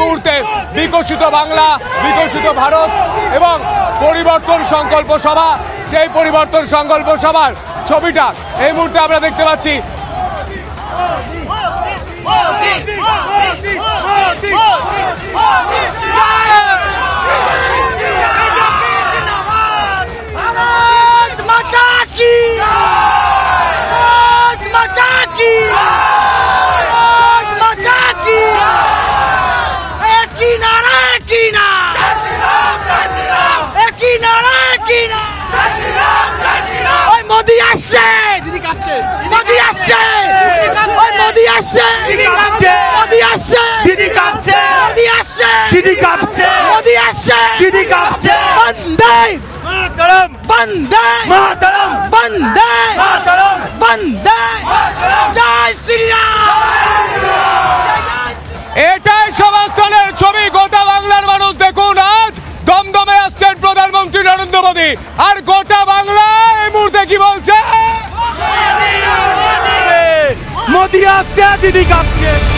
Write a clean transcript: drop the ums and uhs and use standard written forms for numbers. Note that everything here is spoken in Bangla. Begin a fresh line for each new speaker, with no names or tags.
মুহূর্তে বিকশিত বাংলা, বিকশিত ভারত এবং পরিবর্তন সংকল্প সভা, সেই পরিবর্তন সংকল্প সভার ছবিটা এই মুহূর্তে আমরা দেখতে পাচ্ছি।
মোদি আসছে, দিদি কাঁপছে, মোদি আসছে, মোদি আসছে, দিদি কাঁপছে, মোদি আসছে, দিদি কাঁপছে, মোদি আসছে, দিদি কাঁপছে, মোদি আসছে, দিদি কাঁপছে। বন্দে মাতরম, বন্দে মাতরম, বন্দে মাতরম, বন্দে জয় শ্রীরাম।
এটাই সভাস্থলের ছবি। গোটা বাংলার মানুষ দেখুন, আজ দমদমে আসছেন প্রধানমন্ত্রী নরেন্দ্র মোদী, আর গোটা বাংলা এই মুহূর্তে কি বলছে?
মোদি আসছে, দিদি কাঁপছে।